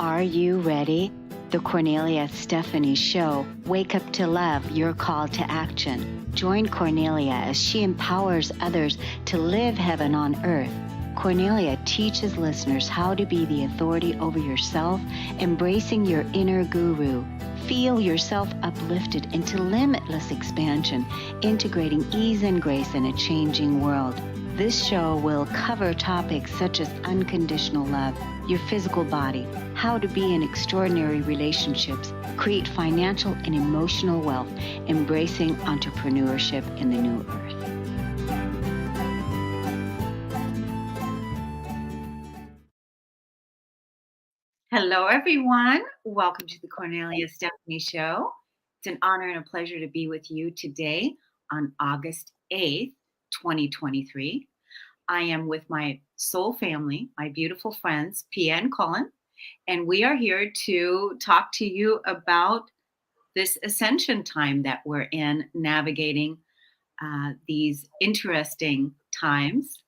Are you ready? The Kornelia Stephanie Show. Wake up to love, your call to action. Join Kornelia as she empowers others to live heaven on earth. Kornelia teaches listeners how to be the authority over yourself, embracing your inner guru. Feel yourself uplifted into limitless expansion, integrating ease and grace in a changing world. This show will cover topics such as unconditional love, your physical body, how to be in extraordinary relationships, create financial and emotional wealth, embracing entrepreneurship in the new earth. Hello, everyone. Welcome to the Kornelia Stephanie Show. It's an honor and a pleasure to be with you today on August 8th, 2023. I am with my soul family, my beautiful friends, Pia and Cullen, and we are here to talk to you about this ascension time that we're in, navigating these interesting times.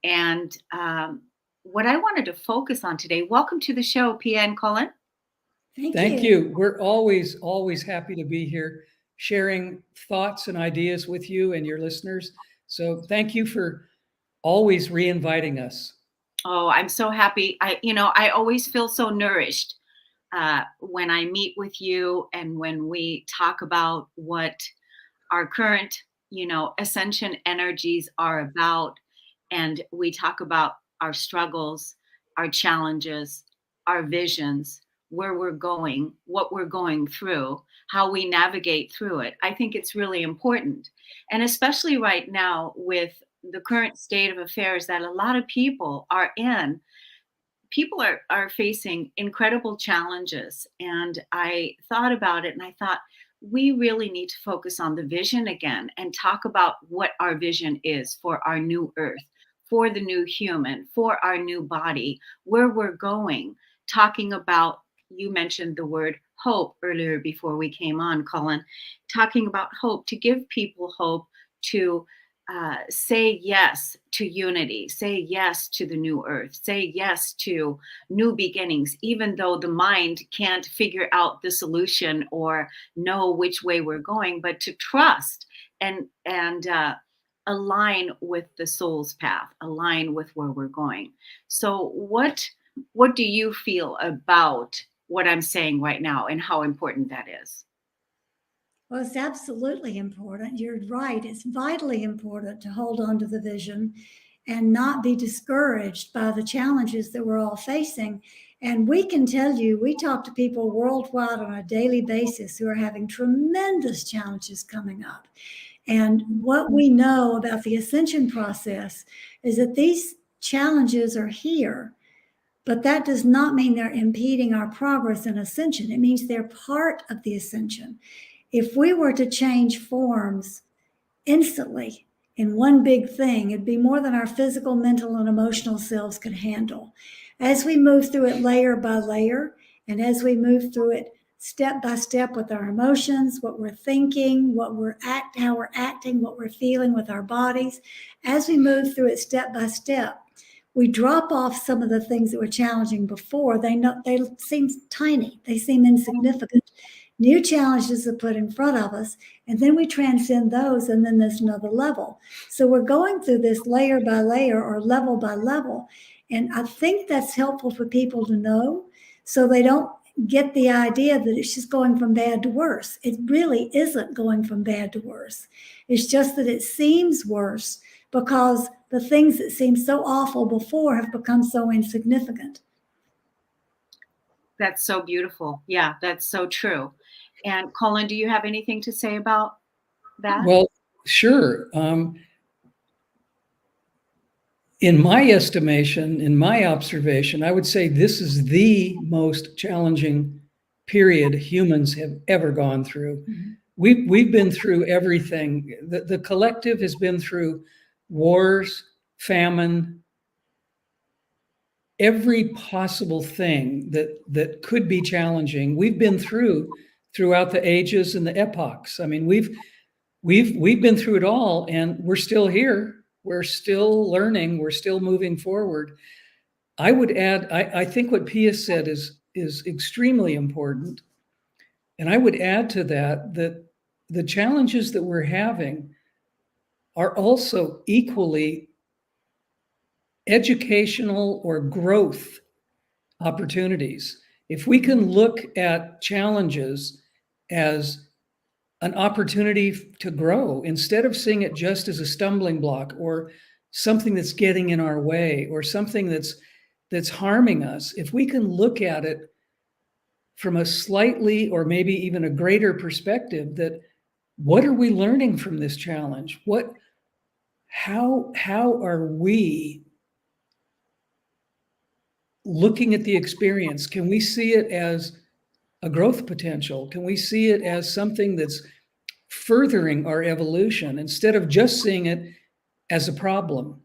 And what I wanted to focus on today, welcome to the show, Pia and Cullen. Thank you. We're always happy to be here sharing thoughts and ideas with you and your listeners. So thank you for always re-inviting us. Oh, I'm so happy. I always feel so nourished when I meet with you and when we talk about what our current, ascension energies are about. And we talk about our struggles, our challenges, our visions, where we're going, what we're going through, how we navigate through it. I think it's really important. And especially right now with the current state of affairs that a lot of people are in, people are facing incredible challenges. And I thought about it and I thought, we really need to focus on the vision again and talk about what our vision is for our new earth, for the new human, for our new body, where we're going, talking about, you mentioned the word hope earlier before we came on, Cullen, talking about hope, to give people hope, to say yes to unity, say yes to the new earth, say yes to new beginnings, even though the mind can't figure out the solution or know which way we're going, but to trust and align with the soul's path, align with where we're going. So what do you feel about what I'm saying right now and how important that is? Well, it's absolutely important. You're right. It's vitally important to hold on to the vision and not be discouraged by the challenges that we're all facing. And we can tell you, we talk to people worldwide on a daily basis who are having tremendous challenges coming up. And what we know about the ascension process is that these challenges are here, but that does not mean they're impeding our progress in ascension. It means they're part of the ascension. If we were to change forms instantly in one big thing, it'd be more than our physical, mental, and emotional selves could handle. As we move through it layer by layer, and as we move through it step by step with our emotions, what we're thinking, how we're acting, what we're feeling with our bodies, as we move through it step by step, we drop off some of the things that were challenging before. They seem tiny, they seem insignificant. New challenges are put in front of us, and then we transcend those, and then there's another level. So we're going through this layer by layer or level by level, and I think that's helpful for people to know so they don't get the idea that it's just going from bad to worse. It really isn't going from bad to worse. It's just that it seems worse because the things that seemed so awful before have become so insignificant. That's so beautiful. Yeah, that's so true. And Colin, do you have anything to say about that? Well, sure. In my estimation, in my observation, I would say this is the most challenging period humans have ever gone through. Mm-hmm. We've been through everything. The collective has been through wars, famine, every possible thing that could be challenging. We've been throughout the ages and the epochs. I mean, we've been through it all, and we're still here. We're still learning. We're still moving forward. I would add, I think what Pia said is is extremely important. And I would add to that that the challenges that we're having are also equally educational or growth opportunities. If we can look at challenges as an opportunity to grow instead of seeing it just as a stumbling block or something that's getting in our way or something that's harming us, if we can look at it from a slightly or maybe even a greater perspective, that what are we learning from this challenge? How are we looking at the experience? Can we see it as a growth potential? Can we see it as something that's furthering our evolution instead of just seeing it as a problem?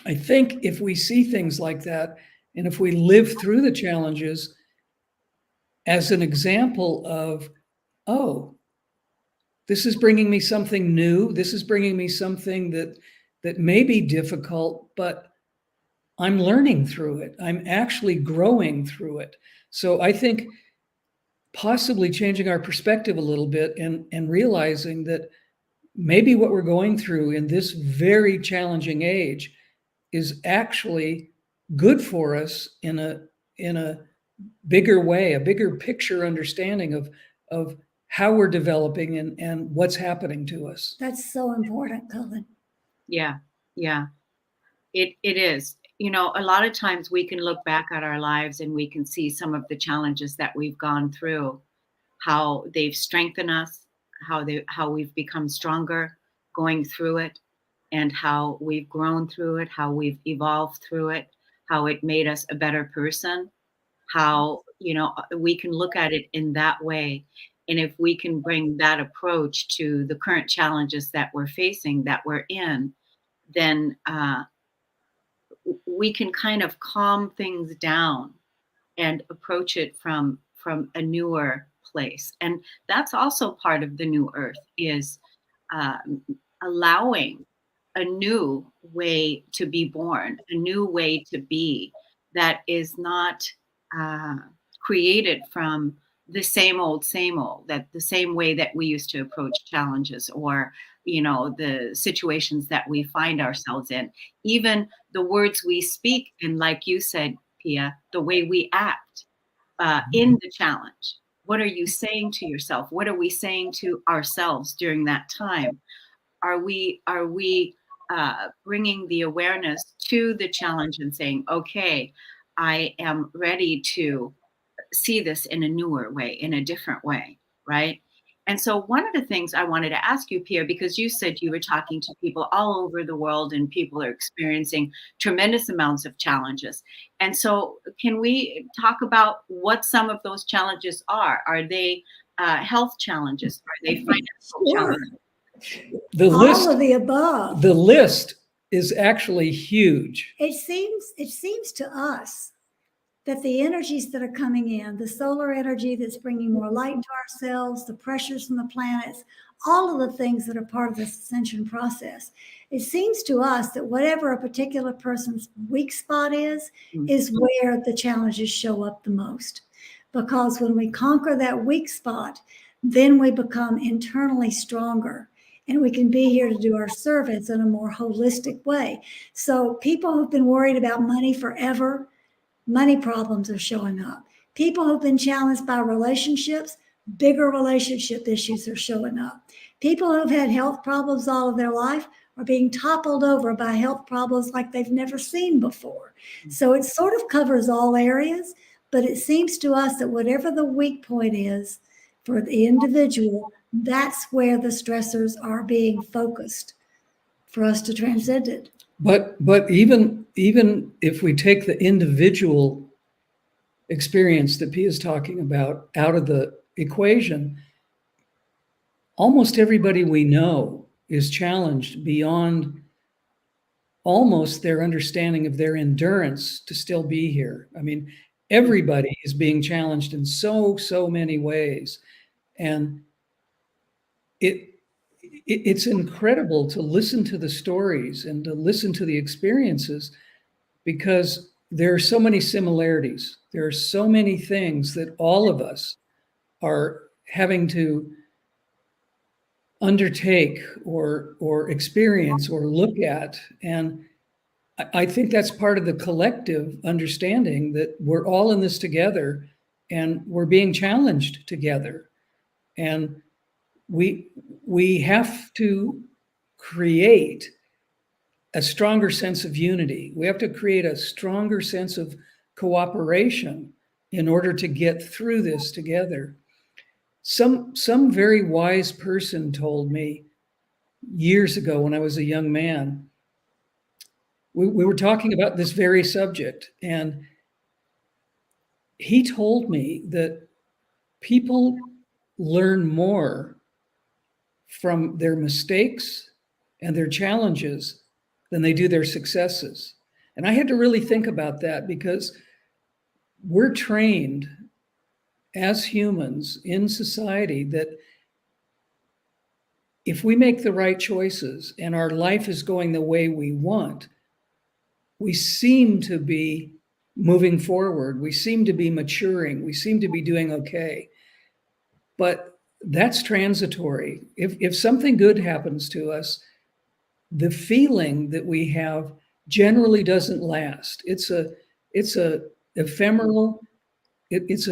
I think if we see things like that, and if we live through the challenges as an example of, oh, this is bringing me something new. This is bringing me something that may be difficult, but I'm learning through it. I'm actually growing through it. So I think possibly changing our perspective a little bit and realizing that maybe what we're going through in this very challenging age is actually good for us in a bigger way, a bigger picture understanding of how we're developing and what's happening to us. That's so important, Cullen. Yeah, yeah, it is. A lot of times we can look back at our lives and we can see some of the challenges that we've gone through, how they've strengthened us, how we've become stronger going through it, and how we've grown through it, how we've evolved through it, how it made us a better person, how we can look at it in that way. And if we can bring that approach to the current challenges that we're facing, that we're in, then we can kind of calm things down and approach it from a newer place. And that's also part of the new earth, is uh, allowing a new way to be born, a new way to be, that is not uh, created from the same old, that the same way that we used to approach challenges, or the situations that we find ourselves in, even the words we speak, and like you said, Pia, the way we act in the challenge. What are you saying to yourself? What are we saying to ourselves during that time? Are we bringing the awareness to the challenge and saying, okay, I am ready to see this in a newer way, in a different way, right? And so one of the things I wanted to ask you, Pierre, because you said you were talking to people all over the world and people are experiencing tremendous amounts of challenges. And so can we talk about what some of those challenges are? Are they health challenges? Are they financial challenges? All of the above. The list is actually huge. It seems to us that the energies that are coming in, the solar energy that's bringing more light to ourselves, the pressures from the planets, all of the things that are part of this ascension process, it seems to us that whatever a particular person's weak spot is where the challenges show up the most. Because when we conquer that weak spot, then we become internally stronger. And we can be here to do our service in a more holistic way. So people who've been worried about money forever, money problems are showing up. People who've been challenged by relationships, bigger relationship issues are showing up. People who've had health problems all of their life are being toppled over by health problems like they've never seen before. So it sort of covers all areas, but it seems to us that whatever the weak point is for the individual, that's where the stressors are being focused for us to transcend it. But even if we take the individual experience that Pia is talking about out of the equation, almost everybody we know is challenged beyond almost their understanding of their endurance to still be here. I mean, everybody is being challenged in so many ways. And it's incredible to listen to the stories and to listen to the experiences, because there are so many similarities. There are so many things that all of us are having to undertake or experience or look at. And I think that's part of the collective understanding that we're all in this together and we're being challenged together. And we have to create a stronger sense of unity. We have to create a stronger sense of cooperation in order to get through this together. Some very wise person told me years ago when I was a young man, we were talking about this very subject, and he told me that people learn more from their mistakes and their challenges than they do their successes. And I had to really think about that, because we're trained as humans in society that if we make the right choices and our life is going the way we want, we seem to be moving forward. We seem to be maturing. We seem to be doing okay. But that's transitory. If something good happens to us, the feeling that we have generally doesn't last. It's a ephemeral. It's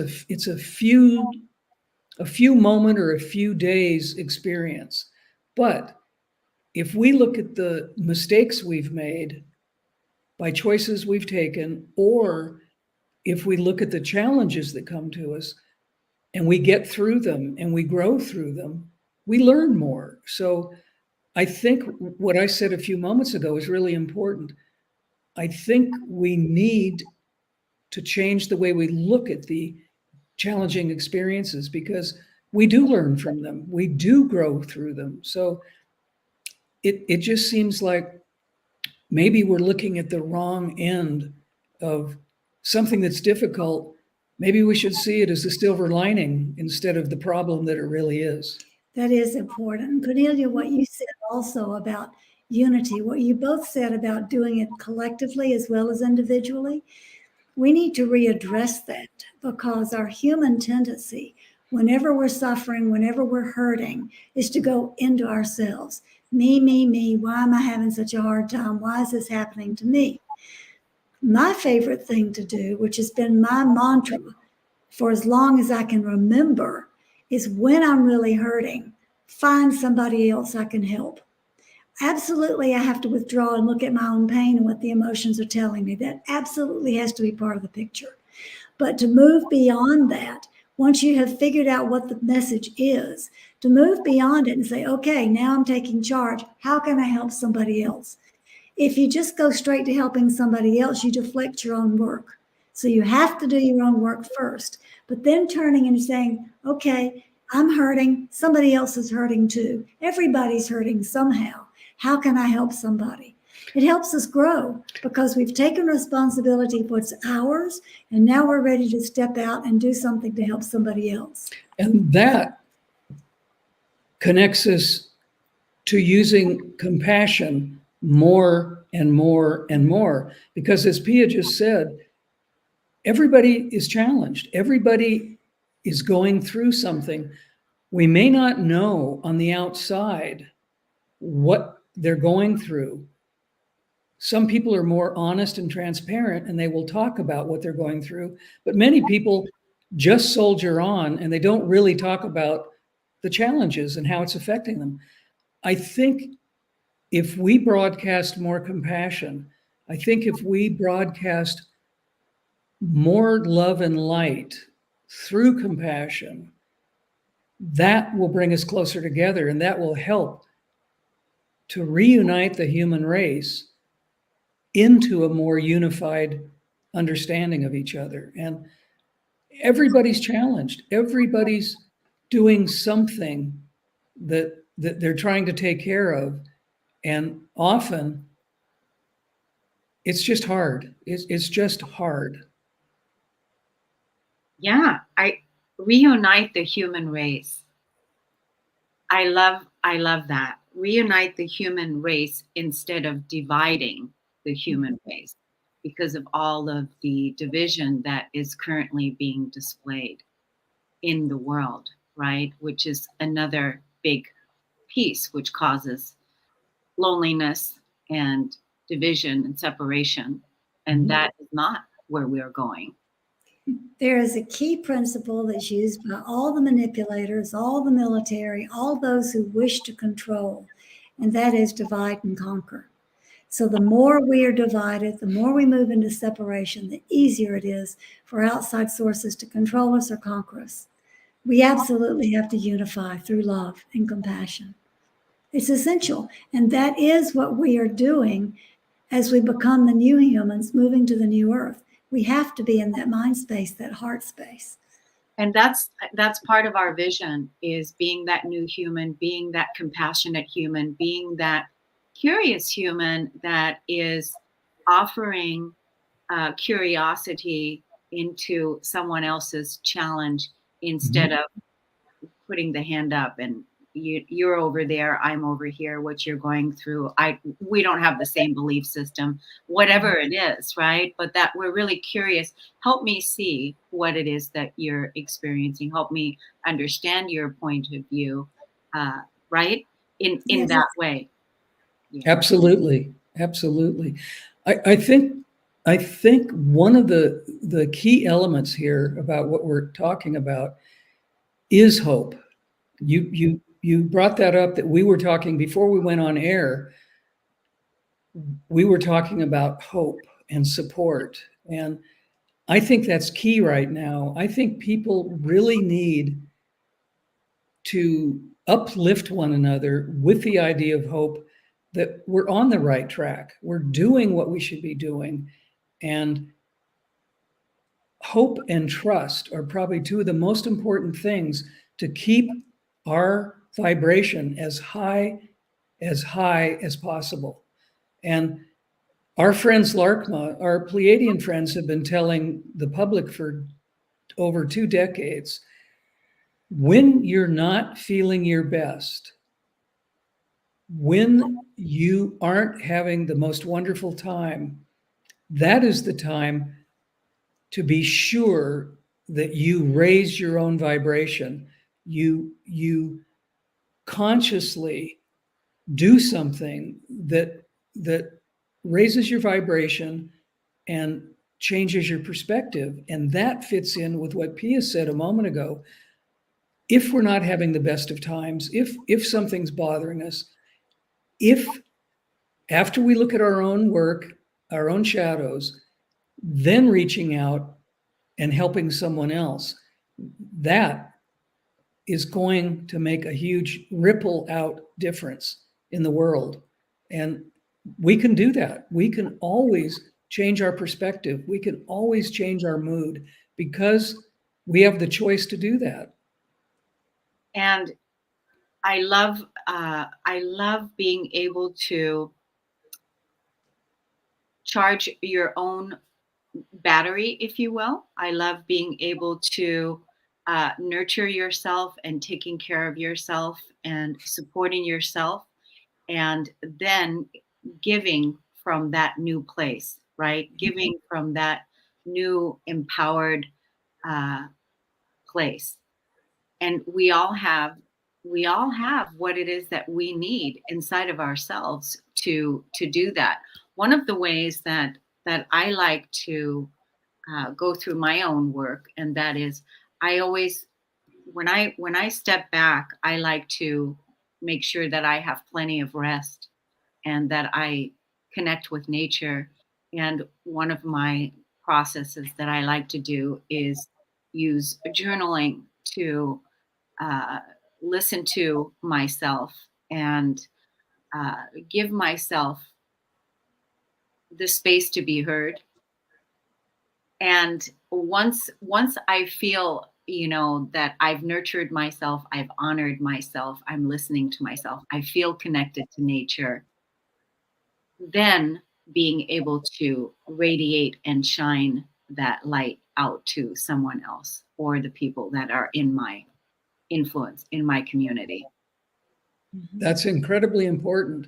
a few moment or a few days experience. But if we look at the mistakes we've made by choices we've taken, or if we look at the challenges that come to us and we get through them and we grow through them, we learn more. So I think what I said a few moments ago is really important. I think we need to change the way we look at the challenging experiences, because we do learn from them. We do grow through them. So it just seems like maybe we're looking at the wrong end of something that's difficult. Maybe we should see it as a silver lining instead of the problem that it really is. That is important. Cornelia, what you said also about unity, what you both said about doing it collectively as well as individually, we need to readdress that, because our human tendency, whenever we're suffering, whenever we're hurting, is to go into ourselves. Me. Why am I having such a hard time? Why is this happening to me? My favorite thing to do, which has been my mantra for as long as I can remember, is when I'm really hurting, find somebody else I can help. Absolutely, I have to withdraw and look at my own pain and what the emotions are telling me. That absolutely has to be part of the picture. But to move beyond that, once you have figured out what the message is, to move beyond it and say, okay, now I'm taking charge. How can I help somebody else? If you just go straight to helping somebody else, you deflect your own work. So you have to do your own work first, but then turning and saying, okay, I'm hurting. Somebody else is hurting too. Everybody's hurting somehow. How can I help somebody? It helps us grow, because we've taken responsibility for what's ours, and now we're ready to step out and do something to help somebody else. And that connects us to using compassion more and more and more. Because as Pia just said, everybody is challenged. Everybody is going through something. We may not know on the outside what they're going through. Some people are more honest and transparent, and they will talk about what they're going through. But many people just soldier on, and they don't really talk about the challenges and how it's affecting them. I think if we broadcast more compassion, I think if we broadcast more love and light through compassion, that will bring us closer together, and that will help to reunite the human race into a more unified understanding of each other. And everybody's challenged. Everybody's doing something that they're trying to take care of. And often it's just hard. It's just hard. Yeah, I reunite the human race. I love that. Reunite the human race instead of dividing the human race. because of all of the division that is currently being displayed in the world, right? Which is another big piece which causes loneliness and division and separation. And that is not where we're going. There is a key principle that's used by all the manipulators, all the military, all those who wish to control, and that is divide and conquer. So the more we are divided, the more we move into separation, the easier it is for outside sources to control us or conquer us. We absolutely have to unify through love and compassion. It's essential. And that is what we are doing as we become the new humans moving to the new earth. We have to be in that mind space, that heart space. And that's part of our vision, is being that new human, being that compassionate human, being that curious human that is offering curiosity into someone else's challenge instead of putting the hand up and you're over there, I'm over here, what you're going through. We don't have the same belief system, whatever it is, right? But that we're really curious. Help me see what it is that you're experiencing. Help me understand your point of view, right? In Yes. that way. Yeah. Absolutely. Absolutely. I think one of the key elements here about what we're talking about is hope. You brought that up, that we were talking before we went on air. We were talking about hope and support. And I think that's key right now. I think people really need to uplift one another with the idea of hope, that we're on the right track. We're doing what we should be doing. And hope and trust are probably two of the most important things to keep our vibration as high as possible. And our friends Larkma, our Pleiadian friends, have been telling the public for over 2 decades, when you're not feeling your best, when you aren't having the most wonderful time, that is the time to be sure that you raise your own vibration. You consciously do something that raises your vibration and changes your perspective. And that fits in with what Pia said a moment ago. If we're not having the best of times, if something's bothering us, if after we look at our own work, our own shadows, then reaching out and helping someone else, that is going to make a huge ripple out difference in the world. And we can do that. We can always change our perspective. We can always change our mood, because we have the choice to do that. And I love being able to charge your own battery, if you will. I love being able to nurture yourself and taking care of yourself and supporting yourself, and then giving from that new place, right? Giving from that new empowered uh, place. And we all have what it is that we need inside of ourselves to do that. One of the ways that I like to go through my own work, and that is, I always, when I step back, I like to make sure that I have plenty of rest and that I connect with nature. And one of my processes that I like to do is use journaling to uh, listen to myself and give myself the space to be heard. And once I feel, that I've nurtured myself, I've honored myself, I'm listening to myself, I feel connected to nature, then being able to radiate and shine that light out to someone else or the people that are in my influence, in my community. That's incredibly important.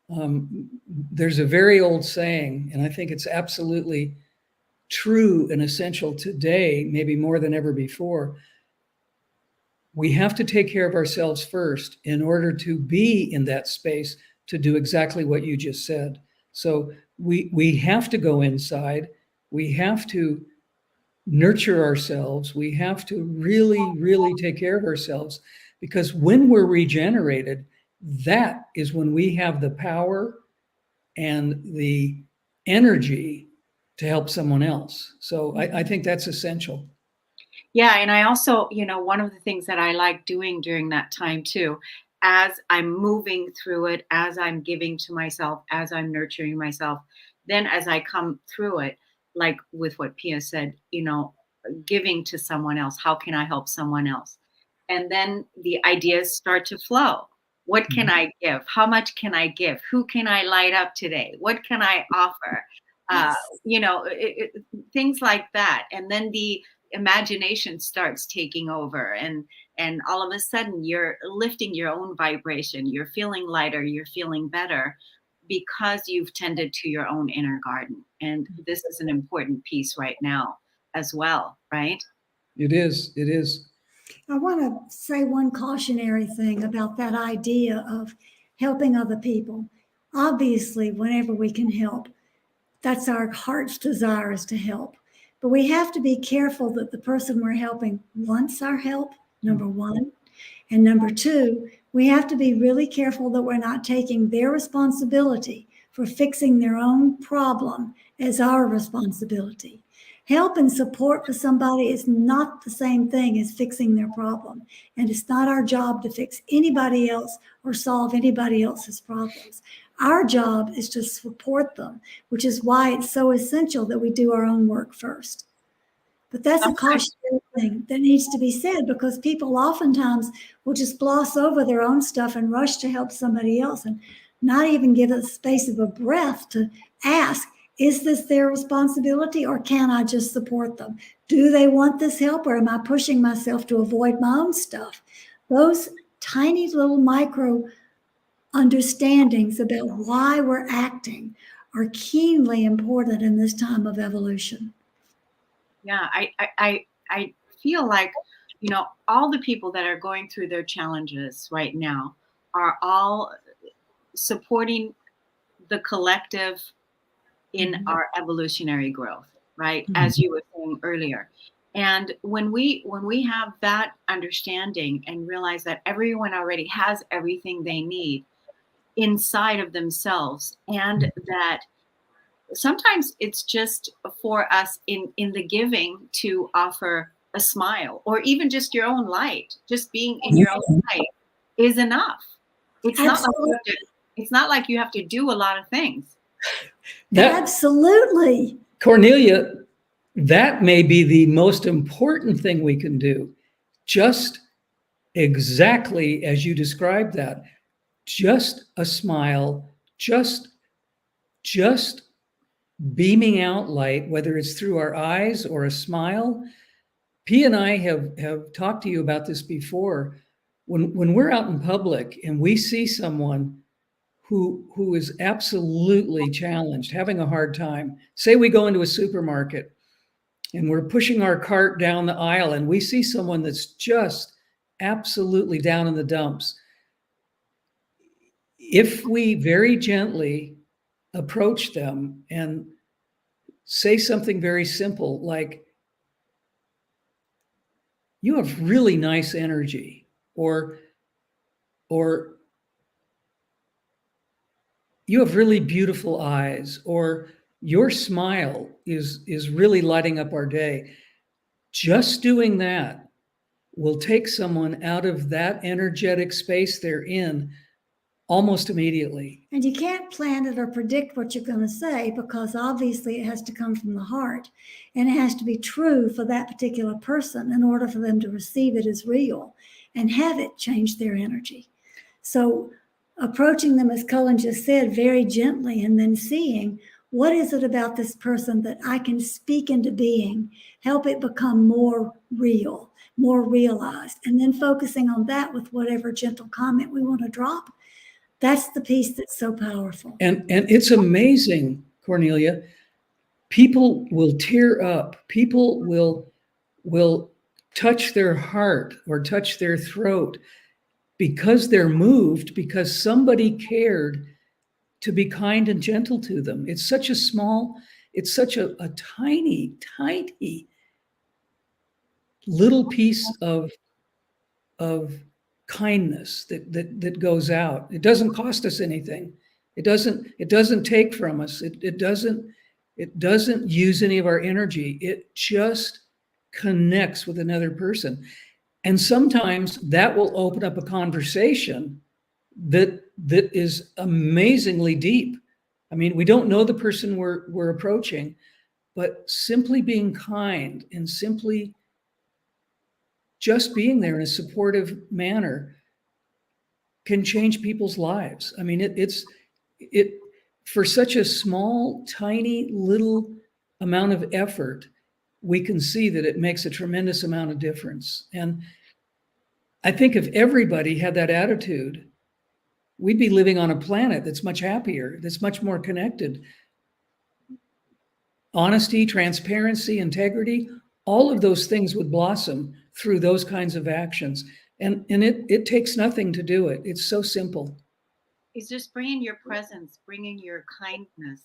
There's a very old saying, and I think it's absolutely true and essential today, maybe more than ever before. We have to take care of ourselves first in order to be in that space to do exactly what you just said. So we have to go inside. We have to nurture ourselves. We have to really take care of ourselves, because when we're regenerated, that is when we have the power and the energy to help someone else. So I think that's essential. Yeah, and I also, one of the things that I like doing during that time too, as I'm moving through it, as I'm giving to myself, as I'm nurturing myself, then as I come through it, like with what Pia said, giving to someone else, how can I help someone else? And then the ideas start to flow. What can I give? How much can I give? Who can I light up today? What can I offer? Yes. Things like that. And then the imagination starts taking over, and all of a sudden you're lifting your own vibration, you're feeling lighter, you're feeling better, because you've tended to your own inner garden. And this is an important piece right now as well, right? It is. I want to say one cautionary thing about that idea of helping other people. Obviously, whenever we can help, that's our heart's desire, is to help. But we have to be careful that the person we're helping wants our help, number one. And number two, we have to be really careful that we're not taking their responsibility for fixing their own problem as our responsibility. Help and support for somebody is not the same thing as fixing their problem. And it's not our job to fix anybody else or solve anybody else's problems. Our job is to support them, which is why it's so essential that we do our own work first. But that's a cautionary thing that needs to be said, because people oftentimes will just gloss over their own stuff and rush to help somebody else and not even give it the space of a breath to ask, is this their responsibility, or can I just support them? Do they want this help, or am I pushing myself to avoid my own stuff? Those tiny little micro understandings about why we're acting are keenly important in this time of evolution. Yeah, I feel like, all the people that are going through their challenges right now are all supporting the collective in our evolutionary growth, right? As you were saying earlier. And when we have that understanding and realize that everyone already has everything they need inside of themselves, and that sometimes it's just for us in the giving to offer a smile, or even just your own light, just being in your own light is enough. It's not like you have to do a lot of things. Absolutely. Kornelia, that may be the most important thing we can do. Just exactly as you described that. Just a smile, just beaming out light, whether it's through our eyes or a smile. P and I have talked to you about this before. When we're out in public and we see someone who is absolutely challenged, having a hard time, say we go into a supermarket and we're pushing our cart down the aisle and we see someone that's just absolutely down in the dumps. If we very gently approach them and say something very simple like, you have really nice energy, or you have really beautiful eyes, or your smile is really lighting up our day. Just doing that will take someone out of that energetic space they're in almost immediately. And you can't plan it or predict what you're going to say, because obviously it has to come from the heart, and it has to be true for that particular person in order for them to receive it as real and have it change their energy. So approaching them, as Cullen just said, very gently, and then seeing what is it about this person that I can speak into being, help it become more real, more realized, and then focusing on that with whatever gentle comment we want to drop. That's the piece that's so powerful. And it's amazing, Kornelia. People will tear up. People will touch their heart or touch their throat because they're moved, because somebody cared to be kind and gentle to them. It's such a small, it's such a tiny, tiny little piece of kindness that goes out. It doesn't cost us anything. It doesn't take from us. It doesn't use any of our energy. It just connects with another person. And sometimes that will open up a conversation that is amazingly deep. I mean, we don't know the person we're approaching, but simply being kind and simply just being there in a supportive manner can change people's lives. I mean, it for such a small, tiny, little amount of effort, we can see that it makes a tremendous amount of difference. And I think if everybody had that attitude, we'd be living on a planet that's much happier, that's much more connected. Honesty, transparency, integrity, all of those things would blossom through those kinds of actions. And it takes nothing to do it. It's so simple. It's just bringing your presence, bringing your kindness,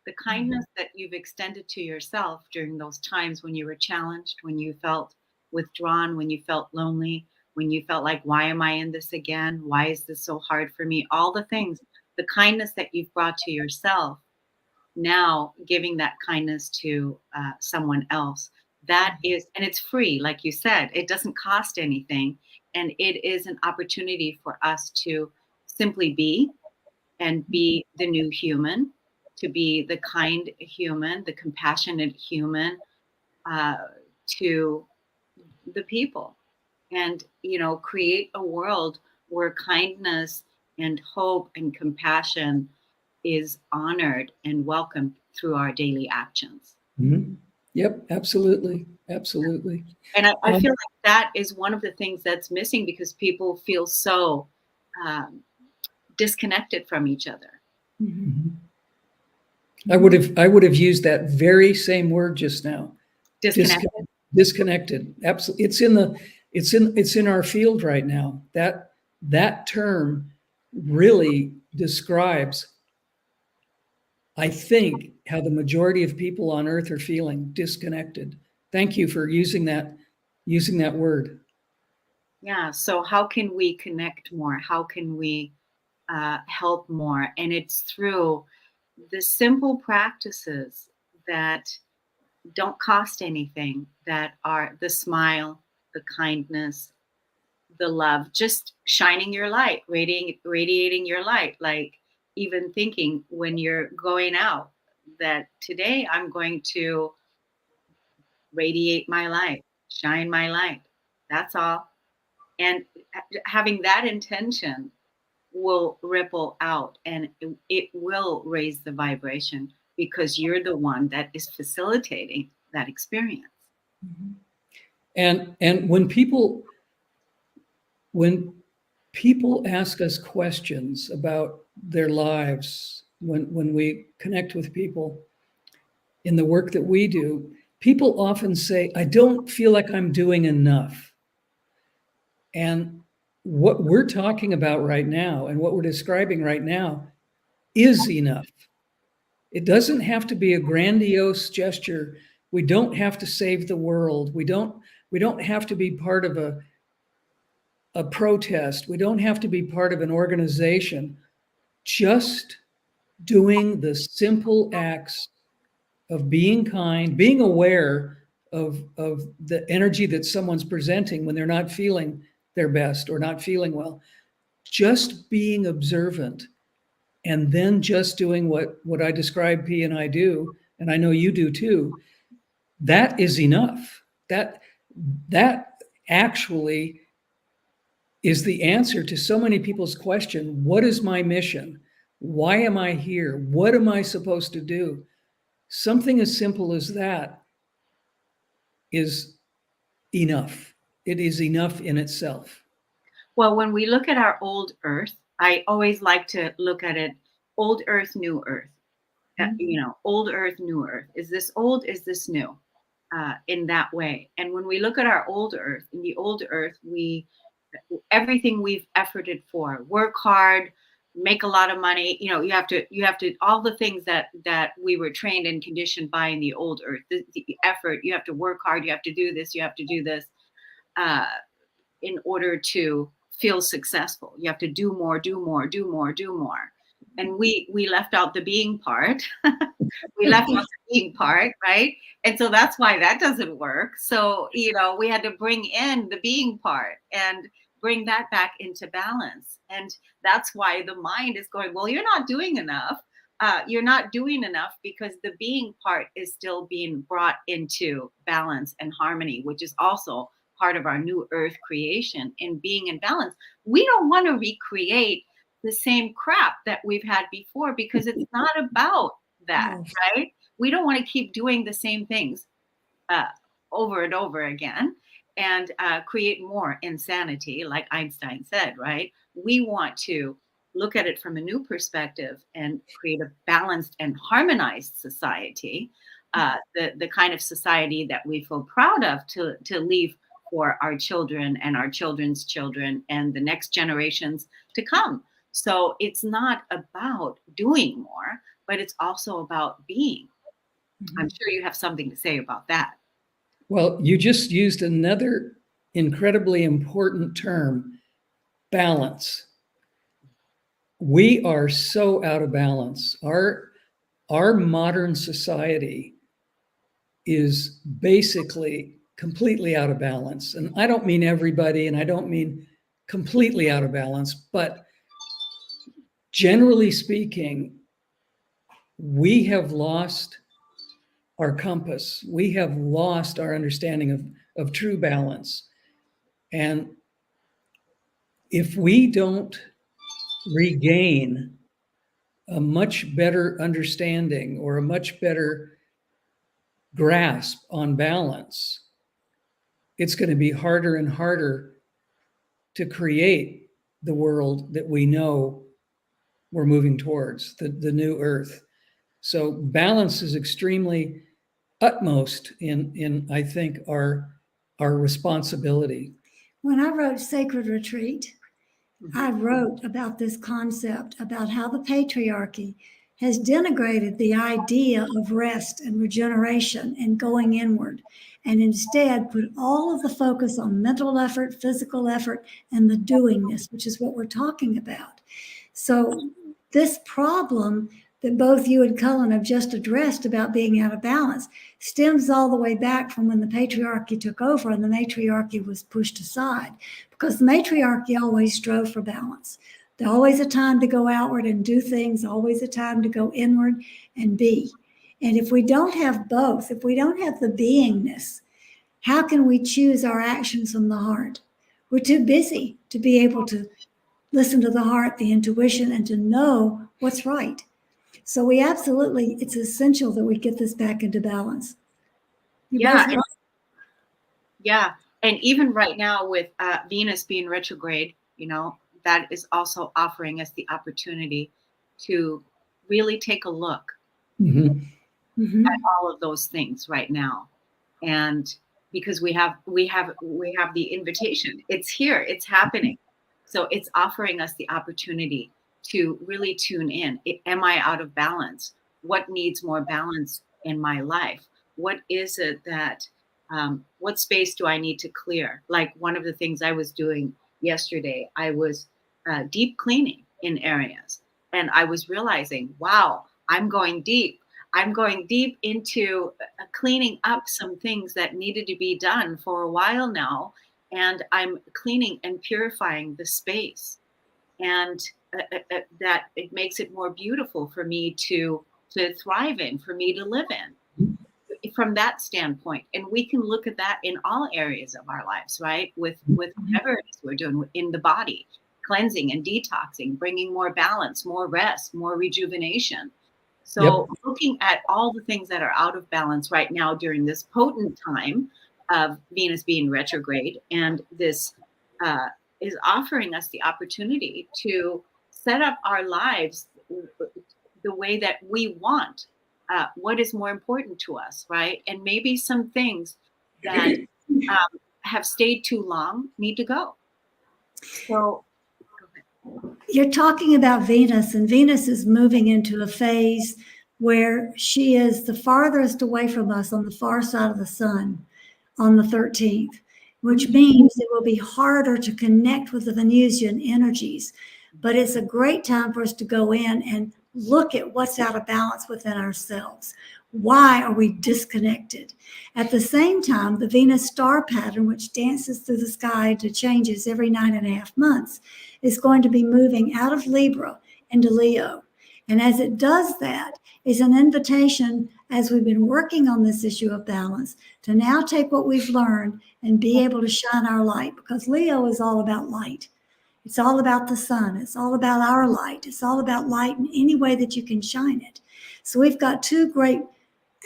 the kindness that you've extended to yourself during those times when you were challenged, when you felt withdrawn, when you felt lonely, when you felt like, why am I in this again? Why is this so hard for me? All the things, the kindness that you've brought to yourself, now giving that kindness to someone else. That is, and it's free, like you said, it doesn't cost anything. And it is an opportunity for us to simply be and be the new human, to be the kind human, the compassionate human to the people. And, you know, create a world where kindness and hope and compassion is honored and welcomed through our daily actions. Mm-hmm. Yep, absolutely. Absolutely. And I feel like that is one of the things that's missing because people feel so disconnected from each other. Mm-hmm. I would have used that very same word just now. Disconnected. Disconnected. Absolutely. It's in our field right now. That term really describes, I think, how the majority of people on earth are feeling: disconnected. Thank you for using that word. Yeah. So how can we connect more? How can we help more? And it's through the simple practices that don't cost anything, that are the smile, the kindness, the love, just shining your light, radiating your light. Like even thinking when you're going out that today I'm going to radiate my light, shine my light. That's all. And having that intention will ripple out and it will raise the vibration because you're the one that is facilitating that experience. And when people ask us questions about their lives, when we connect with people in the work that we do, people often say, I don't feel like I'm doing enough. And what we're talking about right now and what we're describing right now is enough. It doesn't have to be a grandiose gesture. We don't have to save the world. We don't have to be part of a protest. We don't have to be part of an organization. Just doing the simple acts of being kind, being aware of the energy that someone's presenting when they're not feeling their best or not feeling well. Just being observant and then just doing what I describe Pia and I do, and I know you do too. That is enough. That actually is the answer to so many people's question: what is my mission? Why am I here? What am I supposed to do? Something as simple as that is enough. It is enough in itself. Well, when we look at our old earth, I always like to look at it, old earth, new earth. Old earth, new earth. Is this old? Is this new? In that way. And when we look at our old earth, in the old earth, everything we've efforted for, work hard, make a lot of money. You have to all the things that we were trained and conditioned by in the old earth. The effort, you have to work hard, you have to do this, you have to do this. In order to feel successful, you have to do more, do more, do more, do more. And we left out the being part. We left out the being part, right? And so that's why that doesn't work. So, we had to bring in the being part and bring that back into balance. And that's why the mind is going, well, you're not doing enough. You're not doing enough because the being part is still being brought into balance and harmony, which is also part of our new earth creation in being in balance. We don't want to recreate the same crap that we've had before because it's not about that, right? We don't want to keep doing the same things over and over again and create more insanity, like Einstein said, right? We want to look at it from a new perspective and create a balanced and harmonized society, the kind of society that we feel proud of to leave for our children and our children's children and the next generations to come. So it's not about doing more, but it's also about being. I'm sure you have something to say about that. Well, you just used another incredibly important term, balance. We are so out of balance. Our modern society is basically completely out of balance. And I don't mean everybody, and I don't mean completely out of balance, but generally speaking, we have lost our compass. We have lost our understanding of true balance. And if we don't regain a much better understanding or a much better grasp on balance, it's going to be harder and harder to create the world that we know we're moving towards, the new earth. So balance is extremely utmost in I think our responsibility. When I wrote Sacred Retreat, I wrote about this concept, about how the patriarchy has denigrated the idea of rest and regeneration and going inward, and instead put all of the focus on mental effort, physical effort, and the doingness, which is what we're talking about. So this problem that both you and Cullen have just addressed about being out of balance stems all the way back from when the patriarchy took over and the matriarchy was pushed aside, because the matriarchy always strove for balance. There's always a time to go outward and do things, always a time to go inward and be. And if we don't have both, if we don't have the beingness, how can we choose our actions from the heart? We're too busy to be able to listen to the heart, the intuition, and to know what's right. So we absolutely, it's essential that we get this back into balance. Yeah. And even right now with Venus being retrograde, that is also offering us the opportunity to really take a look at all of those things right now. And because we have the invitation, it's here, it's happening. So it's offering us the opportunity to really tune in. Am I out of balance? What needs more balance in my life? What is it that, what space do I need to clear? Like one of the things I was doing yesterday, I was deep cleaning in areas. And I was realizing, wow, I'm going deep. I'm going deep into cleaning up some things that needed to be done for a while now. And I'm cleaning and purifying the space. And that it makes it more beautiful for me to thrive in, for me to live in from that standpoint. And we can look at that in all areas of our lives, right? With whatever it is we're doing in the body, cleansing and detoxing, bringing more balance, more rest, more rejuvenation. So looking at all the things that are out of balance right now during this potent time of Venus being retrograde, and this is offering us the opportunity to set up our lives the way that we want. What is more important to us, right? And maybe some things that have stayed too long need to go. So You're talking about Venus, and Venus is moving into a phase where she is the farthest away from us on the far side of the sun on the 13th, which means it will be harder to connect with the Venusian energies. But it's a great time for us to go in and look at what's out of balance within ourselves. Why are we disconnected? At the same time, the Venus star pattern, which dances through the sky to changes every 9.5 months, is going to be moving out of Libra into Leo. And as it does that, is an invitation, as we've been working on this issue of balance, to now take what we've learned and be able to shine our light, because Leo is all about light. It's all about the sun. It's all about our light. It's all about light in any way that you can shine it. So we've got two great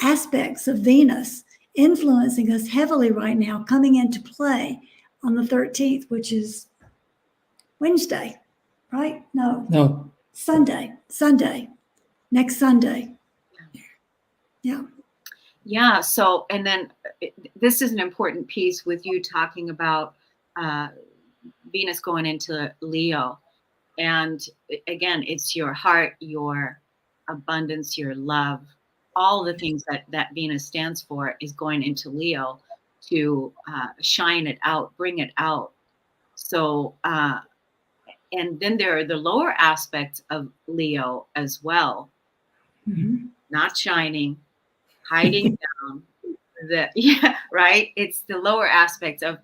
aspects of Venus influencing us heavily right now, coming into play on the 13th, which is Wednesday, right? No. Sunday, next Sunday. Yeah. Yeah. So, and then this is an important piece with you talking about Venus going into Leo. And again, it's your heart, your abundance, your love, all the things that Venus stands for is going into Leo to shine it out, bring it out. So, and then there are the lower aspects of Leo as well, not shining, hiding down. Right. It's the lower aspects of,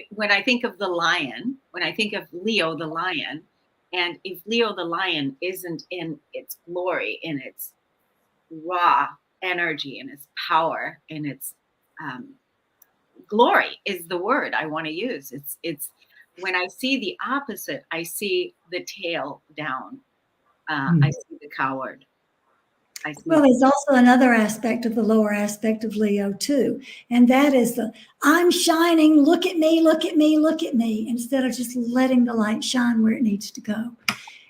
when I think of the lion, when I think of Leo the lion, and if Leo the lion isn't in its glory, in its raw energy, in its power, in its glory is the word I want to use. It's when I see the opposite, I see the tail down. I see the coward. Well, there's also another aspect of the lower aspect of Leo too, and that is the I'm shining, look at me, look at me, look at me, instead of just letting the light shine where it needs to go.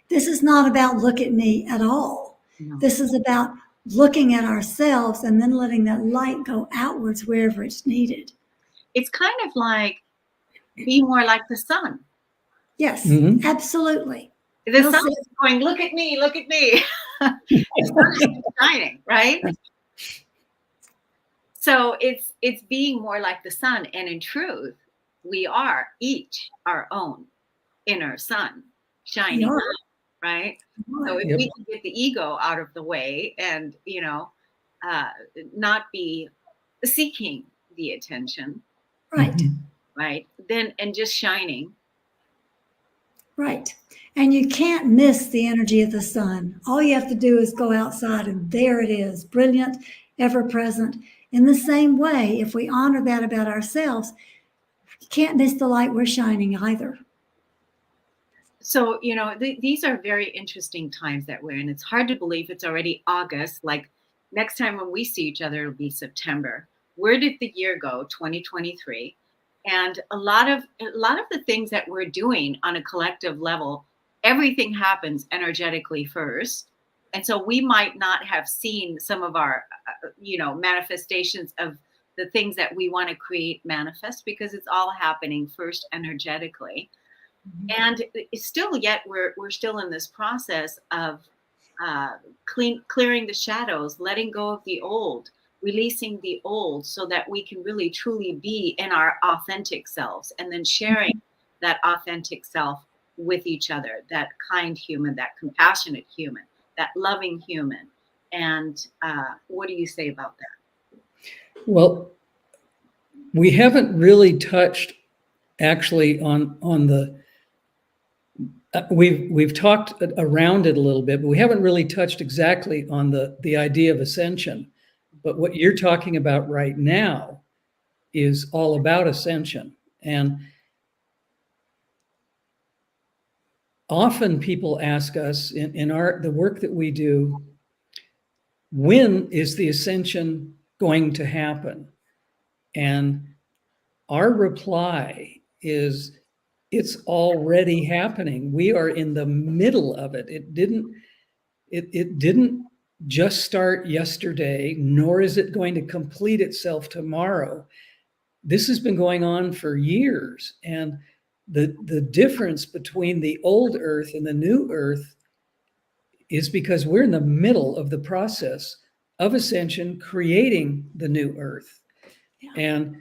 This is not about look at me at all. No. This is about looking at ourselves and then letting that light go outwards wherever it's needed. It's kind of like being more like the sun. Yes, absolutely. The sun is going, look at me, look at me. The sun is shining, right? So it's being more like the sun. And in truth, we are each our own inner sun shining out, right? So if we can get the ego out of the way and, not be seeking the attention. Right. Right. Then, and just shining. Right. And you can't miss the energy of the sun. All you have to do is go outside and there it is, brilliant, ever present. In the same way, if we honor that about ourselves, you can't miss the light we're shining either. So, these are very interesting times that we're in. It's hard to believe it's already August. Like next time when we see each other, it'll be September. Where did the year go? 2023. And a lot of the things that we're doing on a collective level, everything happens energetically first. And so we might not have seen some of our, manifestations of the things that we want to create manifest because it's all happening first energetically. And still yet we're still in this process of clearing the shadows, letting go of the old, releasing the old so that we can really truly be in our authentic selves and then sharing that authentic self with each other, that kind human, that compassionate human, that loving human. And what do you say about that? Well, we haven't really touched actually on the, we've talked around it a little bit, but we haven't really touched exactly on the idea of ascension. But what you're talking about right now is all about ascension. And often people ask us in the work that we do, when is the ascension going to happen? And our reply is It's already happening. We are in the middle of it. It didn't just start yesterday, nor is it going to complete itself tomorrow. This has been going on for years. And the difference between the old Earth and the new Earth is because we're in the middle of the process of ascension, creating the new Earth. Yeah. And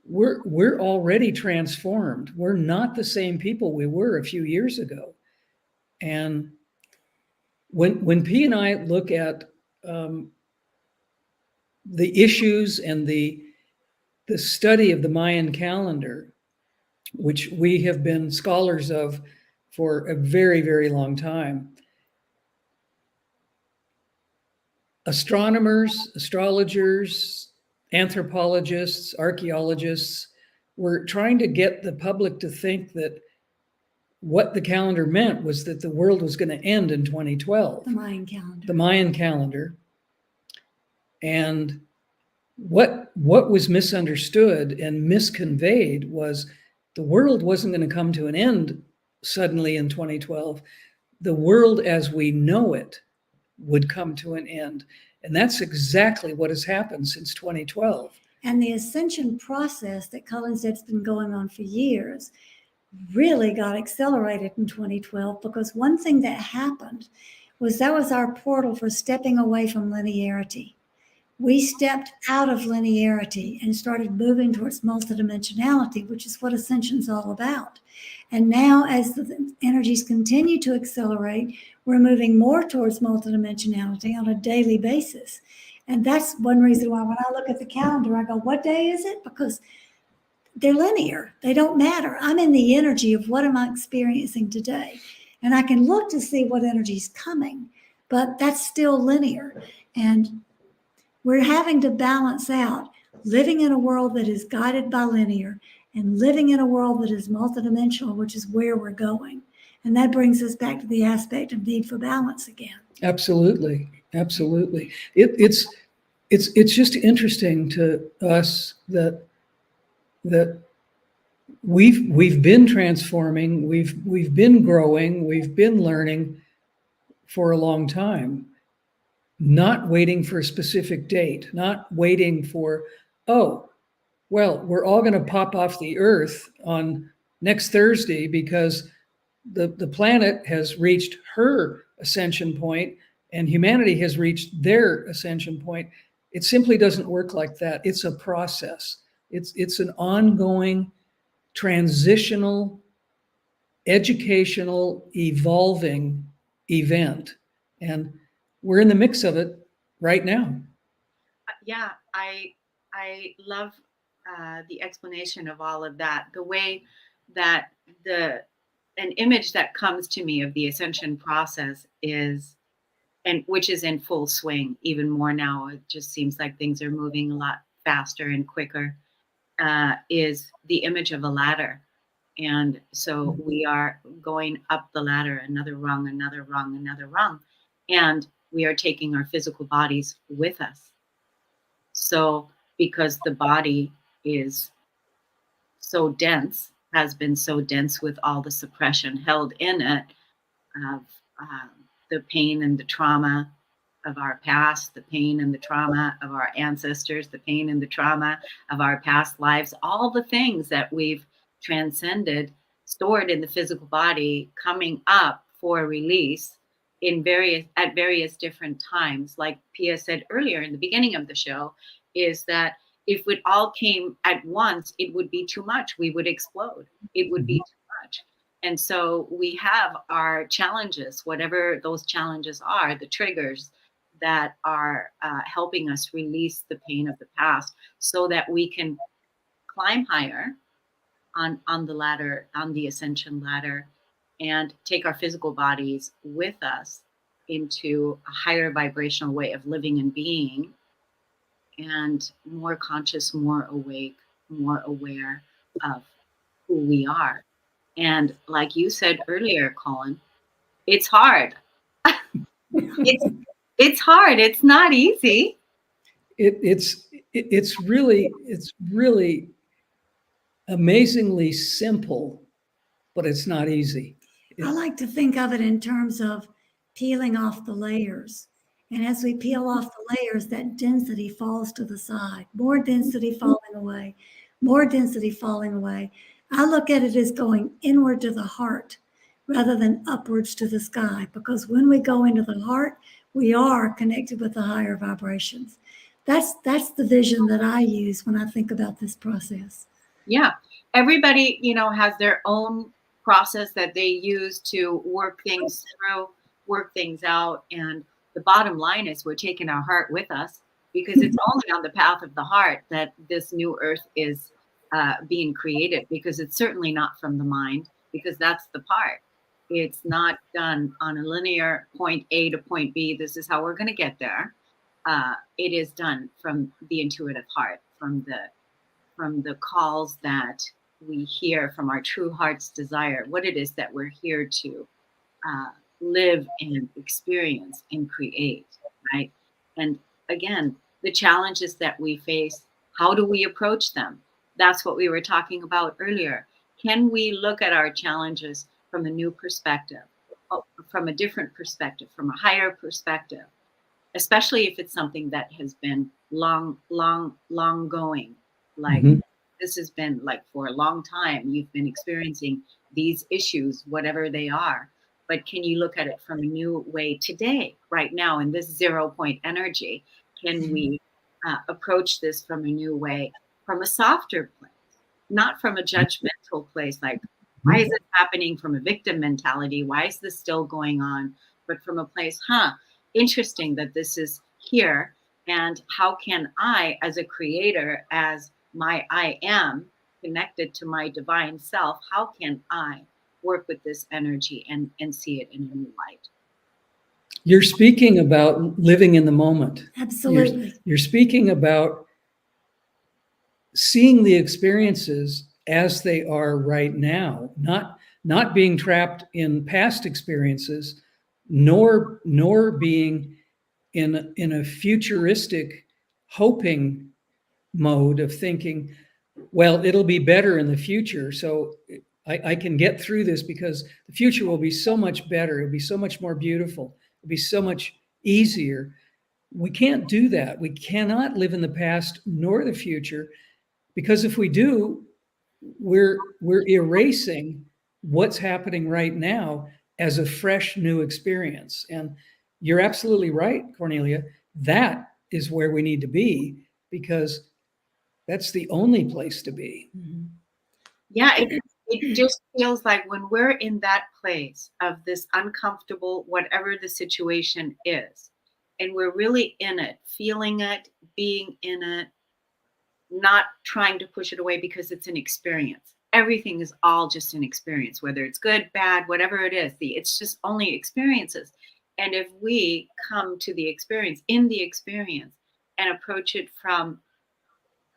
we're already transformed. We're not the same people we were a few years ago. And when P and I look at the issues and the study of the Mayan calendar, which we have been scholars of for a very, very long time, astronomers, astrologers, anthropologists, archaeologists were trying to get the public to think that what the calendar meant was that the world was going to end in 2012. The Mayan calendar. The Mayan calendar. And what was misunderstood and misconveyed was the world wasn't going to come to an end suddenly in 2012. The world as we know it would come to an end. And that's exactly what has happened since 2012. And the ascension process that Cullen said's been going on for years really got accelerated in 2012, because one thing that happened was that was our portal for stepping away from linearity. We stepped out of linearity and started moving towards multidimensionality, which is what ascension's all about. And now, as the energies continue to accelerate, we're moving more towards multidimensionality on a daily basis. And that's one reason why when I look at the calendar, I go, what day is it? Because they're linear. They don't matter. I'm in the energy of what am I experiencing today. And I can look to see what energy is coming, but that's still linear. And we're having to balance out living in a world that is guided by linear and living in a world that is multidimensional, which is where we're going. And that brings us back to the aspect of need for balance again. Absolutely. Absolutely. It's just interesting to us that we've been transforming, we've been growing, we've been learning for a long time, not waiting for a specific date, not waiting for, oh, well, we're all going to pop off the Earth on next Thursday because the planet has reached her ascension point and humanity has reached their ascension point. It simply doesn't work like that. It's a process. It's an ongoing, transitional, educational, evolving event. And we're in the mix of it right now. Yeah, I love the explanation of all of that. The way that an image that comes to me of the ascension process is, and which is in full swing even more now. It just seems like things are moving a lot faster and quicker. Is the image of a ladder. And so we are going up the ladder, another rung, another rung, another rung. And we are taking our physical bodies with us. So because the body is so dense, has been so dense with all the suppression held in it of the pain and the trauma of our past, the pain and the trauma of our ancestors, the pain and the trauma of our past lives, all the things that we've transcended, stored in the physical body, coming up for release at various different times. Like Pia said earlier in the beginning of the show, is that if it all came at once, it would be too much. We would explode. It would be too much. And so we have our challenges, whatever those challenges are, the triggers that are helping us release the pain of the past so that we can climb higher on the ladder, on the ascension ladder, and take our physical bodies with us into a higher vibrational way of living and being, and more conscious, more awake, more aware of who we are. And like you said earlier, Cullen, it's hard. It's hard. It's not easy. It's really amazingly simple but it's not easy. I like to think of it in terms of peeling off the layers. And as we peel off the layers, that density falls to the side, more density falling away, more density falling away. I look at it as going inward to the heart rather than upwards to the sky, because when we go into the heart, we are connected with the higher vibrations. That's the vision that I use when I think about this process. Yeah. Everybody, has their own process that they use to work things through, work things out. And the bottom line is we're taking our heart with us, because it's only on the path of the heart that this new earth is being created, because it's certainly not from the mind, because that's the part. It's not done on a linear point A to point B. This is how we're going to get there. It is done from the intuitive heart, from the calls that we hear from our true heart's desire, what it is that we're here to live and experience and create, right? And again, the challenges that we face, how do we approach them? That's what we were talking about earlier. Can we look at our challenges from a new perspective, from a different perspective, from a higher perspective, especially if it's something that has been long going, like this has been like for a long time, you've been experiencing these issues, whatever they are. But can you look at it from a new way today, right now, in this 0 point energy? Can we approach this from a new way, from a softer place, not from a judgmental place, like, why is it happening, from a victim mentality? Why is this still going on? But from a place, interesting that this is here. And how can I, as a creator, as my I am connected to my divine self, how can I work with this energy and see it in a new light? You're speaking about living in the moment. Absolutely. You're speaking about seeing the experiences as they are right now, not being trapped in past experiences, nor being in a futuristic hoping mode of thinking, well, it'll be better in the future, so I can get through this because the future will be so much better. It'll be so much more beautiful. It'll be so much easier. We can't do that. We cannot live in the past nor the future, because if we do, we're erasing what's happening right now as a fresh new experience. And you're absolutely right, Kornelia. That is where we need to be, because that's the only place to be. Yeah, it just feels like when we're in that place of this uncomfortable, whatever the situation is, and we're really in it, feeling it, being in it, not trying to push it away because it's an experience. Everything is all just an experience, whether it's good, bad, whatever it is. It's just only experiences. And if we come to the experience, in the experience, and approach it from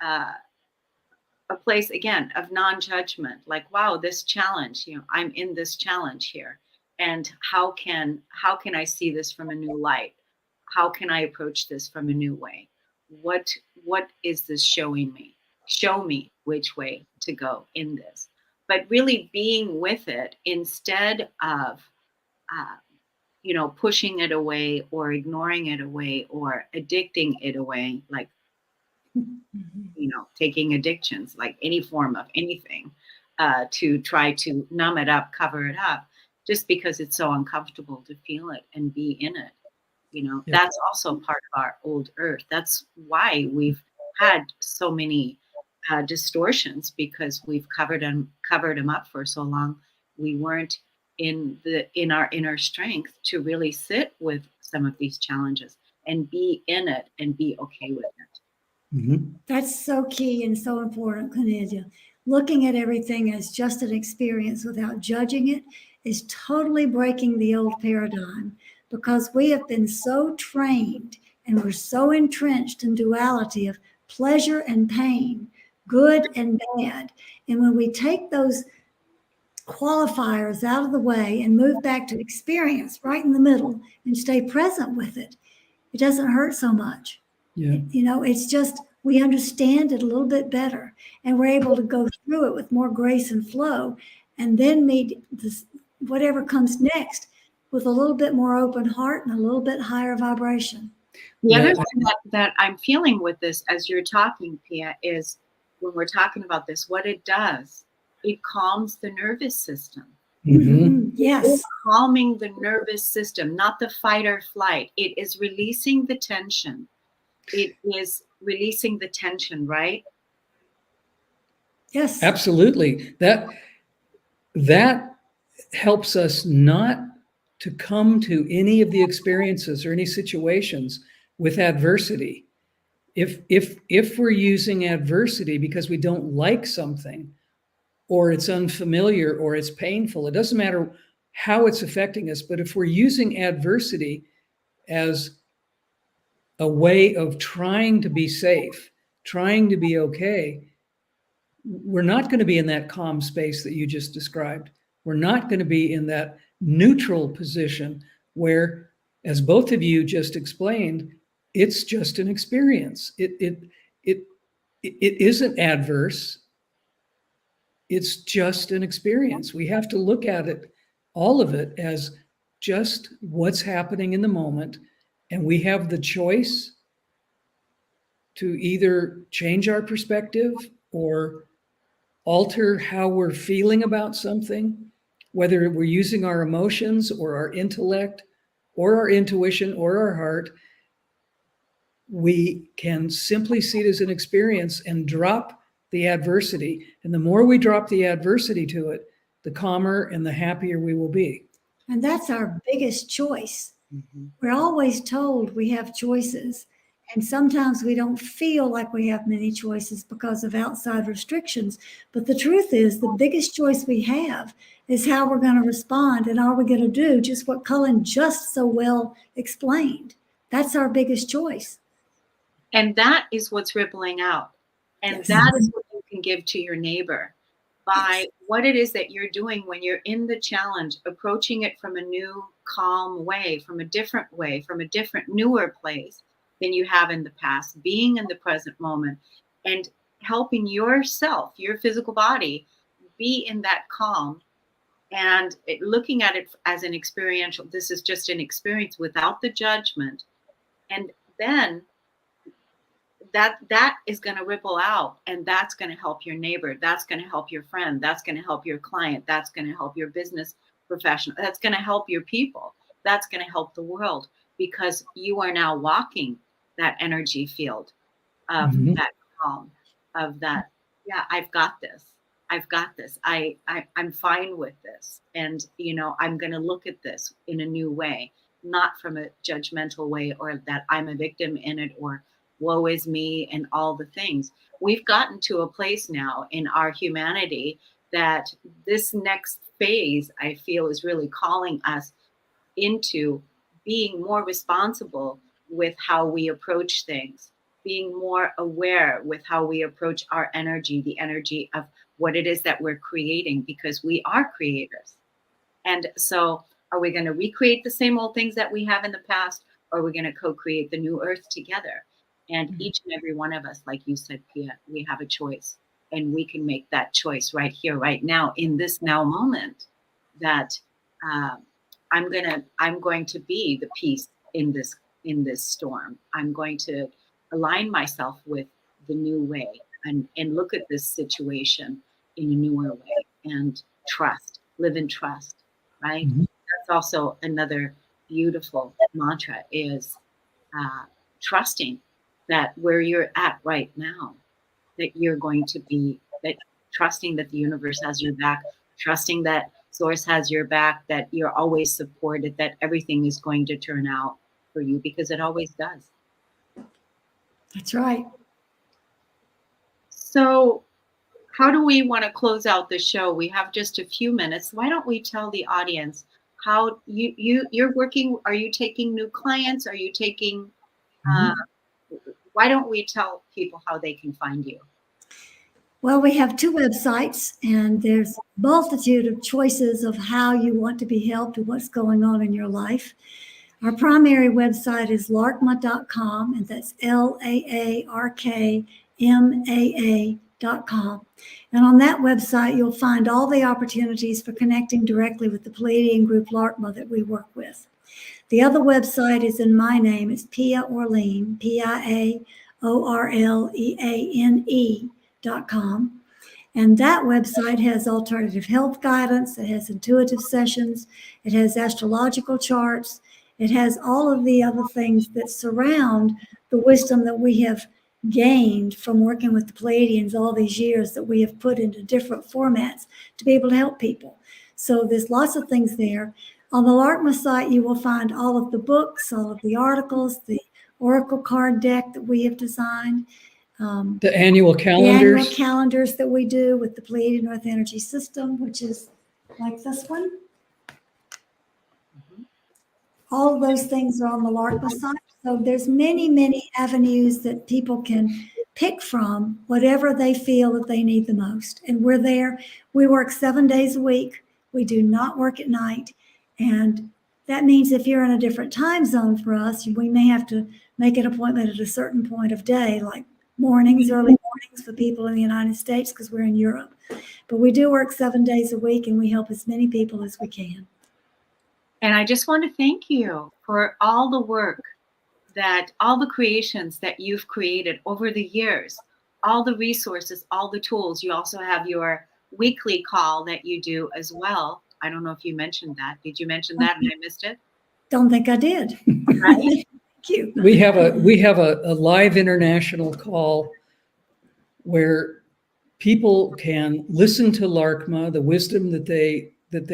a place, again, of non-judgment, like, wow, this challenge, I'm in this challenge here. And how can I see this from a new light? How can I approach this from a new way? What is this showing me? Show me which way to go in this. But really being with it instead of pushing it away or ignoring it away or addicting it away, like taking addictions, like any form of anything, to try to numb it up, cover it up, just because it's so uncomfortable to feel it and be in it. That's also part of our old earth. That's why we've had so many distortions, because we've covered them up for so long. We weren't in our inner strength to really sit with some of these challenges and be in it and be okay with it. That's so key and so important, Cornelia. Looking at everything as just an experience without judging it is totally breaking the old paradigm, because we have been so trained and we're so entrenched in duality of pleasure and pain, good and bad. And when we take those qualifiers out of the way and move back to experience right in the middle and stay present with it, it doesn't hurt so much. Yeah. It's just we understand it a little bit better, and we're able to go through it with more grace and flow, and then meet this, whatever comes next with a little bit more open heart and a little bit higher vibration. The other Yeah. thing that I'm feeling with this as you're talking, Pia, is when we're talking about this, what it does, it calms the nervous system. Yes. It's calming the nervous system, not the fight or flight. It is releasing the tension. It is releasing the tension, right? Yes. Absolutely. That helps us not to come to any of the experiences or any situations with adversity. If we're using adversity because we don't like something, or it's unfamiliar, or it's painful, it doesn't matter how it's affecting us, but if we're using adversity as a way of trying to be safe, trying to be okay, we're not going to be in that calm space that you just described. We're not going to be in that neutral position where, as both of you just explained, it's just an experience. It isn't adverse. It's just an experience. We have to look at it, all of it, as just what's happening in the moment. And we have the choice to either change our perspective or alter how we're feeling about something, whether we're using our emotions or our intellect or our intuition or our heart. We can simply see it as an experience and drop the adversity. And the more we drop the adversity to it, the calmer and the happier we will be. And that's our biggest choice. We're always told we have choices. And sometimes we don't feel like we have many choices because of outside restrictions. But the truth is, the biggest choice we have is how we're going to respond, and are we going to do just what Cullen just so well explained. That's our biggest choice. And that is what's rippling out. And Yes. that is what you can give to your neighbor by Yes. what it is that you're doing when you're in the challenge, approaching it from a new, calm way, from a different, newer place than you have in the past, being in the present moment and helping yourself, your physical body, be in that calm and looking at it as an experiential. This is just an experience without the judgment. And then that is going to ripple out, and that's going to help your neighbor, that's going to help your friend, that's going to help your client, that's going to help your business professional, that's going to help your people, that's going to help the world, because you are now walking that energy field of that calm, of that, yeah, I've got this, I'm fine with this, and I'm going to look at this in a new way, not from a judgmental way, or that I'm a victim in it, or woe is me and all the things. We've gotten to a place now in our humanity that this next phase, I feel, is really calling us into being more responsible with how we approach things, being more aware with how we approach our energy, the energy of what it is that we're creating, because we are creators. And so are we going to recreate the same old things that we have in the past, or are we going to co-create the new earth together? And each and every one of us, like you said, Pia, we have a choice, and we can make that choice right here, right now, in this now moment, that I'm going to be the peace in this storm. I'm going to align myself with the new way and look at this situation in a newer way, and live in trust, right? That's also another beautiful mantra, is trusting that where you're at right now, that you're going to be, that trusting that the universe has your back, trusting that source has your back, that you're always supported, that everything is going to turn out for you, because it always does. That's right. So how do we want to close out the show? We have just a few minutes. Why don't we tell the audience how you're working? Are you taking new clients? Are you taking why don't we tell people how they can find you? Well, we have 2 websites, and there's a multitude of choices of how you want to be helped and what's going on in your life. Our primary website is larkma.com, and that's LAARKMAA.com. Pleiadian.com. And on that website, you'll find all the opportunities for connecting directly with the Pleiadian group LARCMA that we work with. The other website is in my name. It's Pia Orleane, PIAORLEANE.com. And that website has alternative health guidance, it has intuitive sessions, it has astrological charts, it has all of the other things that surround the wisdom that we have gained from working with the Pleiadians all these years that we have put into different formats to be able to help people. So there's lots of things there. On the LARCMA site, you will find all of the books, all of the articles, the oracle card deck that we have designed. The annual calendars. The annual calendars that we do with the Pleiadian North Energy System, which is like this one. All of those things are on the LARCMA site. So there's many, many avenues that people can pick from, whatever they feel that they need the most. And we're there. We work 7 days a week. We do not work at night. And that means if you're in a different time zone for us, we may have to make an appointment at a certain point of day, like mornings, early mornings for people in the United States, because we're in Europe. But we do work 7 days a week, and we help as many people as we can. And I just want to thank you for all the work all the creations that you've created over the years, all the resources, all the tools. You also have your weekly call that you do as well. I don't know if you mentioned that. Did you mention that and I missed it? Don't think I did. Right? Thank you. We have a live international call where people can listen to LARCMA, the wisdom that they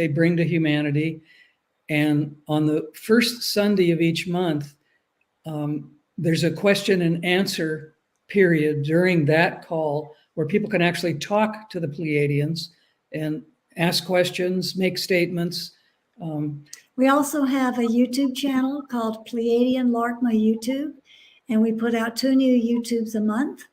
bring to humanity. And on the first Sunday of each month, there's a question and answer period during that call where people can actually talk to the Pleiadians and ask questions, make statements. We also have a YouTube channel called Pleiadian LARCMA YouTube, and we put out 2 new YouTubes a month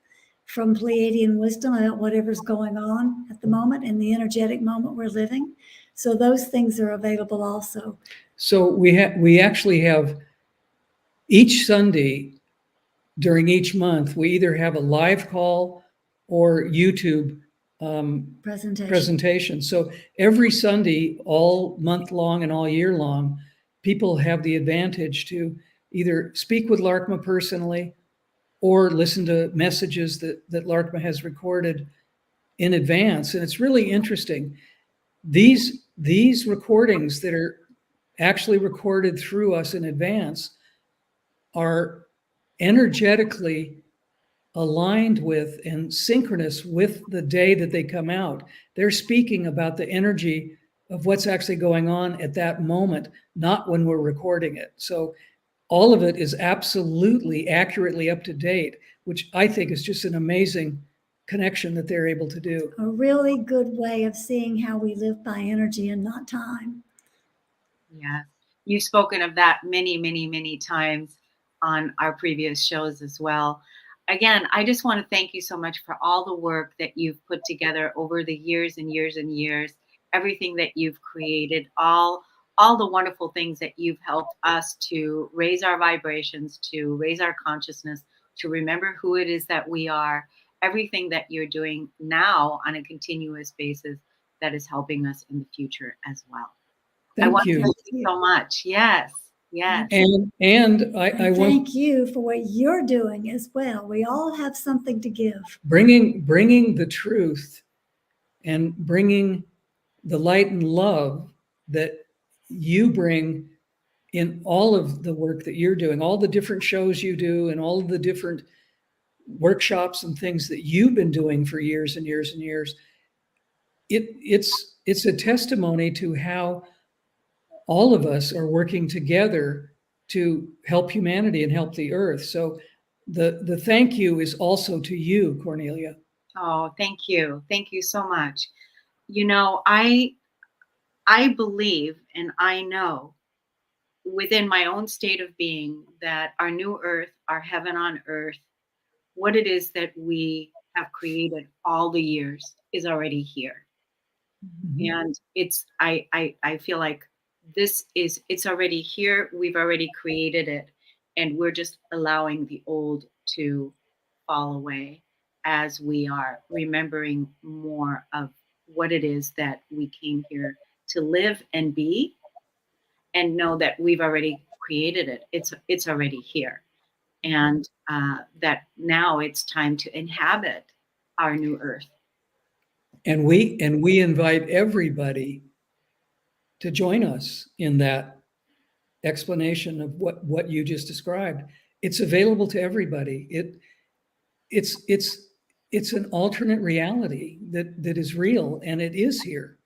from Pleiadian wisdom about whatever's going on at the moment in the energetic moment we're living. So those things are available also. So we actually have each Sunday during each month, we either have a live call or YouTube presentation. So every Sunday, all month long and all year long, people have the advantage to either speak with LARCMA personally or listen to messages that LARCMA has recorded in advance. And it's really interesting. These recordings that are actually recorded through us in advance are energetically aligned with and synchronous with the day that they come out. They're speaking about the energy of what's actually going on at that moment, not when we're recording it. So all of it is absolutely accurately up to date, which I think is just an amazing connection that they're able to do. A really good way of seeing how we live by energy and not time. Yeah. You've spoken of that many, many, many times on our previous shows as well. Again, I just want to thank you so much for all the work that you've put together over the years and years and years, everything that you've created, all the wonderful things that you've helped us to raise our vibrations, to raise our consciousness, to remember who it is that we are, everything that you're doing now on a continuous basis that is helping us in the future as well. I want to thank you so much. Yes. Yes. And I want thank you for what you're doing as well. We all have something to give. Bringing the truth and bringing the light and love that you bring in all of the work that you're doing, all the different shows you do and all of the different workshops and things that you've been doing for years and years and years. It's a testimony to how all of us are working together to help humanity and help the earth. So the thank you is also to you, Kornelia. Oh, thank you. Thank you so much. You know, I believe and I know within my own state of being that our new earth, our heaven on earth, what it is that we have created all the years is already here. Mm-hmm. And I feel like it's already here. We've already created it, and we're just allowing the old to fall away as we are remembering more of what it is that we came here to live and be, and know that we've already created it. It's already here, and that now it's time to inhabit our new earth. And we invite everybody to join us in that explanation of what you just described. It's available to everybody. It's an alternate reality that is real, and it is here.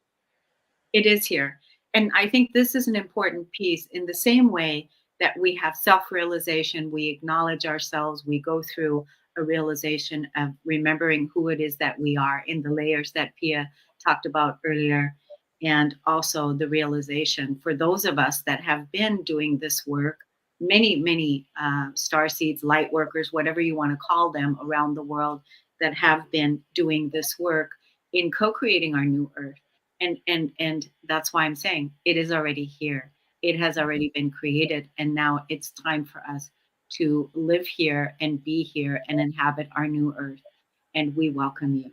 It is here. And I think this is an important piece in the same way that we have self-realization, we acknowledge ourselves, we go through a realization of remembering who it is that we are in the layers that Pia talked about earlier. And also the realization for those of us that have been doing this work, many star seeds, light workers, whatever you want to call them around the world, that have been doing this work in co-creating our new earth. And that's why I'm saying it is already here. It has already been created, and now it's time for us to live here and be here and inhabit our new earth. And we welcome you.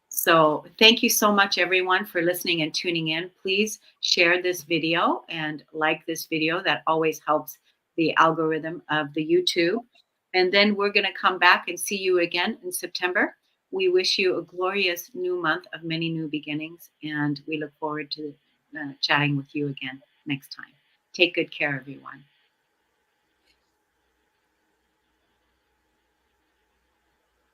So thank you so much, everyone, for listening and tuning in. Please share this video and like this video. That always helps the algorithm of the YouTube. And then we're going to come back and see you again in September. We wish you a glorious new month of many new beginnings, and we look forward to chatting with you again next time. Take good care, everyone.